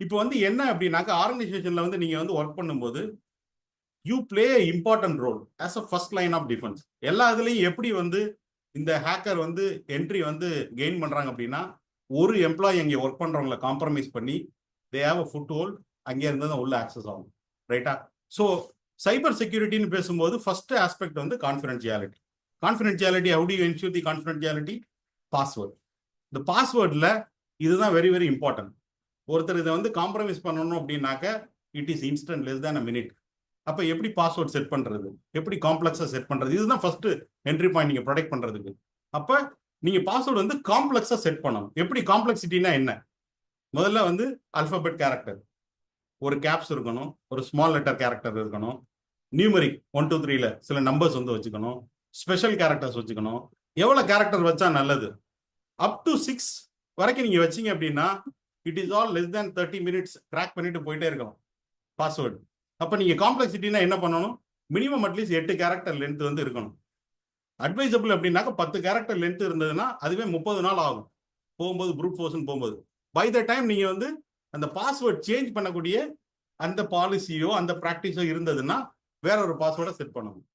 இப்போ வந்து என்ன அப்படின்னாக்கா ஆர்கனைசேஷன்ல வந்து நீங்க வந்து ஒர்க் பண்ணும்போது you play important role as a first line of defence. எல்லா இதுலையும் எப்படி வந்து இந்த ஹேக்கர் வந்து என்ட்ரி வந்து கெயின் பண்றாங்க அப்படின்னா, ஒரு எம்ப்ளாயி அங்கே ஒர்க் பண்றவங்களை காம்ப்ரமைஸ் பண்ணி they have a food hold, அங்கே இருந்து தான் உள்ள ஆக்சஸ் ஆகும். ரைட்டா? ஸோ சைபர் செக்யூரிட்டின்னு பேசும்போது ஃபர்ஸ்ட் ஆஸ்பெக்ட் வந்து confidentiality. Confidentiality, how to you ensure the confidentiality? Password. இந்த பாஸ்வேர்டில் இதுதான் வெரி வெரி இம்பார்ட்டன்ட். ஒருத்தர் இதை வந்து காம்ப்ரமைஸ் பண்ணணும் அப்படின்னாக்க it is instant, less than a minute. அப்போ எப்படி பாஸ்வேர்ட் செட் பண்றது, எப்படி காம்ப்ளெக்ஸா செட் பண்றது, இதுதான் ஃபர்ஸ்ட் என்ட்ரி பாயிண்ட் நீங்க ப்ரொடெக்ட் பண்றதுக்கு. அப்ப நீங்க பாஸ்வேர்டு வந்து காம்ப்ளெக்ஸா செட் பண்ணணும். எப்படி காம்ப்ளெக்சிட்டினா என்ன? முதல்ல வந்து அல்பாபெட் கேரக்டர், ஒரு கேப்ஸ் இருக்கணும், ஒரு ஸ்மால் லெட்டர் கேரக்டர் இருக்கணும், நியூமரிக் 1 2 3ல சில நம்பர்ஸ் வந்து வச்சுக்கணும், ஸ்பெஷல் கேரக்டர்ஸ் வச்சுக்கணும். எவ்வளவு கேரக்டர் வச்சா நல்லது? அப் டு 6 வரைக்கும் நீங்க வச்சீங்க அப்படின்னா it is all less than 30 minutes crack பண்ணிட்டு போயிட்டே இருக்கணும் பாஸ்வேர்டு. அப்ப நீங்க காம்ப்ளெக்சிட்டினா என்ன பண்ணணும்? மினிமம் அட்லீஸ்ட் 8 கேரக்டர் லென்த் வந்து இருக்கணும். அட்வைசபிள் அப்படின்னாக்க 10 கேரக்டர் லென்த் இருந்ததுன்னா அதுவே 30 நாள் ஆகும் போகும்போது, ப்ரூட் ஃபோர்ஸ்னு போகும்போது. பை த டைம் நீங்க வந்து அந்த பாஸ்வேர்ட் சேஞ்ச் பண்ணக்கூடிய அந்த பாலிசியோ அந்த ப்ராக்டிஸோ இருந்ததுன்னா வேற ஒரு பாஸ்வேர்டை செட் பண்ணணும்.